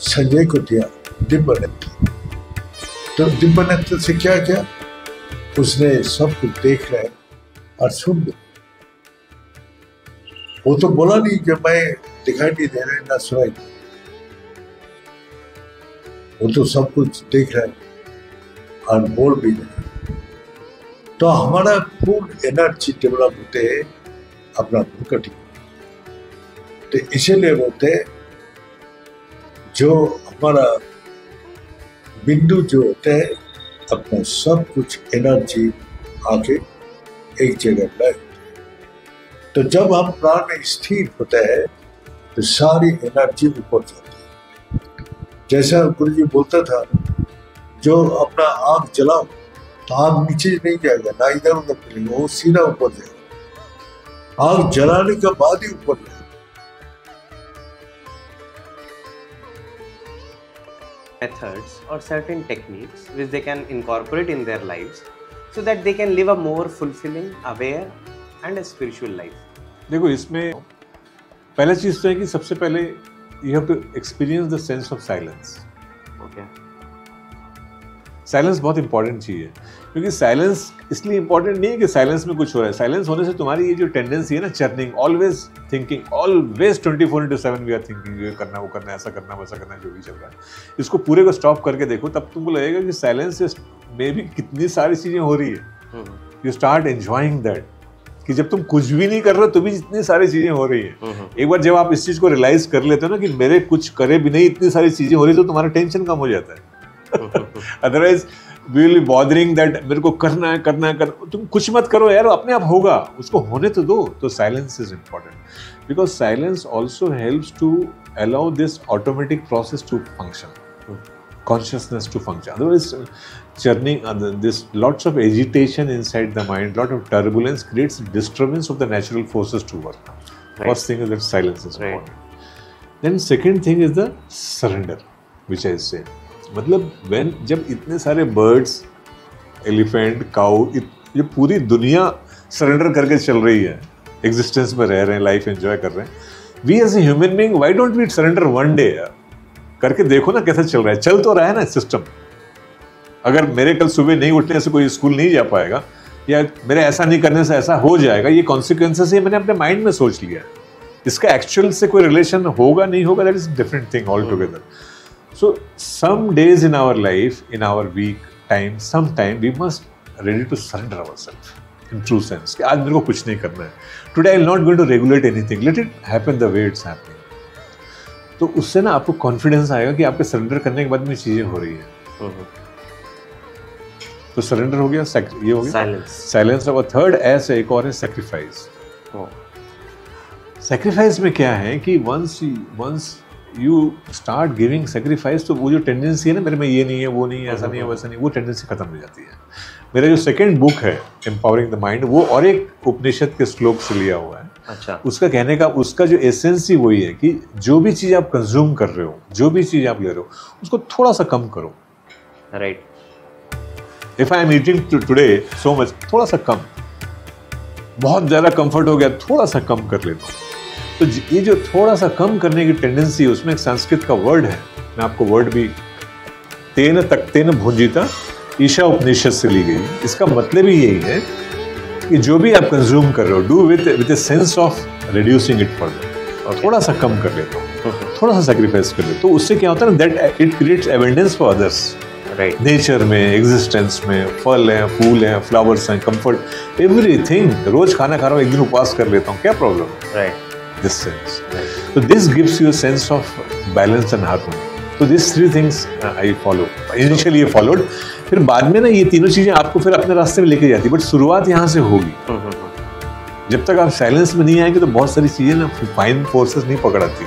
संजय को दिया दिव्य नेत्र। तो दिव्य नेत्र से क्या किया, उसने सब कुछ देख रहे और सुन लिया। वो तो बोला नहीं कि मैं दिखाई नहीं दे रहा ना सुनाई, वो तो सब कुछ देख रहा है और बोल भी रहे। तो हमारा फुल एनर्जी डेवलप होते है अपना भूकटी। तो इसीलिए बोलते जो हमारा बिंदु जो होते हैं अपना सब कुछ एनर्जी आके एक जगह लाए। तो जब हम प्राण में स्थिर होते हैं तो सारी एनर्जी ऊपर जाती है। जैसा गुरु जी बोलता था, जो अपना आग जलाओ तो आग नीचे नहीं जाएगा ना इधर उधर करेगा, वो सीधा ऊपर जाएगा। आग जलाने के बाद ही ऊपर जाएगा। Methods or certain techniques which they can incorporate in their lives so that they can live a more fulfilling, aware and a spiritual life. देखो इसमें पहला चीज तो है कि सबसे पहले you have to experience the sense of silence. Okay. Silence बहुत इंपॉर्टेंट चीज है, क्योंकि साइलेंस इसलिए इंपॉर्टेंट नहीं है कि साइलेंस में कुछ हो रहा है। साइलेंस होने से तुम्हारी ये जो टेंडेंसी है ना, churning, always thinking, always 24/7 we are thinking, ये करना, वो करना, ऐसा करना, वैसा करना, जो भी चल रहा है, इसको पूरे को स्टॉप करके देखो, तब तुमको लगेगा कि साइलेंस में भी कितनी सारी चीजें हो रही है। यू स्टार्ट एंजॉइंग दैट, कि जब तुम कुछ भी नहीं कर रहे हो तो भी इतनी सारी चीजें हो रही है। एक बार जब आप इस चीज को रियलाइज कर लेते हो ना कि मेरे कुछ करे भी नहीं इतनी सारी चीजें हो रही, तो तुम्हारा टेंशन कम हो जाता है। Otherwise we will be bothering that मेरे को करना है, तुम कुछ मत करो यार, अपने आप होगा, उसको होने तो दो। तो silence is important because silence also helps to allow this automatic process to function, consciousness to function. Otherwise, churning, this lots of agitation inside the mind, lot of turbulence creates disturbance of the natural forces to work. Right. First thing is that silence is important. Then second thing is the surrender, which I say. मतलब when जब इतने सारे birds, elephant, cow, ये पूरी दुनिया surrender करके चल रही है, existence में रह रहे हैं, life enjoy कर रहे हैं, we as a human being, why don't we surrender one day? करके देखो ना कैसा चल रहा है, चल तो रहा है ना सिस्टम। अगर मेरे कल सुबह नहीं उठने से कोई स्कूल नहीं जा पाएगा, या मेरे ऐसा नहीं करने से ऐसा हो जाएगा, ये कॉन्सिक्वेंसेस ये मैंने अपने माइंड में सोच लिया है। इसका एक्चुअल से कोई रिलेशन होगा नहीं होगा, that is different thing all together. So some days in our life, in our week time, some time we must ready to surrender ourselves in true sense कि आज मेरे को कुछ नहीं करना है, today I will not going to regulate anything, let it happen the way it's happening. तो उससे ना आपको कॉन्फिडेंस आएगा कि आपके सरेंडर करने के बाद में चीजें हो रही है। तो सरेंडर हो गया, ये हो गया साइलेंस। और थर्ड ऐसे एक और है सैक्रिफाइस। सैक्रिफाइस में क्या है कि once you start giving sacrifice, तो वो जो टेंडेंसी है ना, मेरे में ये नहीं है, वो नहीं है, ऐसा नहीं है, वैसा नहीं, वो टेंडेंसी खत्म हो जाती है। मेरा जो सेकंड बुक है एम्पावरिंग द माइंड, वो और एक उपनिषद के श्लोक से लिया हुआ है। अच्छा। उसका कहने का, उसका जो एसेंस ही वही है कि जो भी चीज आप कंज्यूम कर रहे हो, जो भी चीज आप ले रहे हो, उसको थोड़ा सा कम करो। Right. If I am eating today so much, थोड़ा सा कम, बहुत ज्यादा कंफर्ट हो गया, थोड़ा सा कम कर लेता हूँ। तो ये जो थोड़ा सा कम करने की टेंडेंसी, उसमें एक संस्कृत का वर्ड है, मैं आपको वर्ड भी, तेन तक्तेन भुंजिता, ईशा उपनिषद से ली गई। इसका मतलब ही यही है कि जो भी आप कंज्यूम कर रहे हो, do with a sense of reducing it further, और थोड़ा सा कम कर लेता हूँ, थोड़ा सा सैक्रिफाइस कर लेता हूँ। तो उससे क्या होता है ना, that it creates abundance for others. Right. Nature में, एग्जिस्टेंस में, फल हैं, फूल हैं, फ्लावर्स हैं, कंफर्ट, एवरीथिंग। रोज खाना खा रहा हूँ, एक दिन उपवास कर लेता हूँ, क्या problem? Right. This sense, so this gives you a sense of balance and harmony. So these three things I follow. Initially ये followed, फिर बाद में ना ये तीनों चीजें आपको फिर अपने रास्ते में लेके जाती है, बट शुरुआत यहाँ से होगी। जब तक आप साइलेंस में नहीं आएंगे तो बहुत सारी चीजें ना फाइन फोर्सेस नहीं पकड़ाती।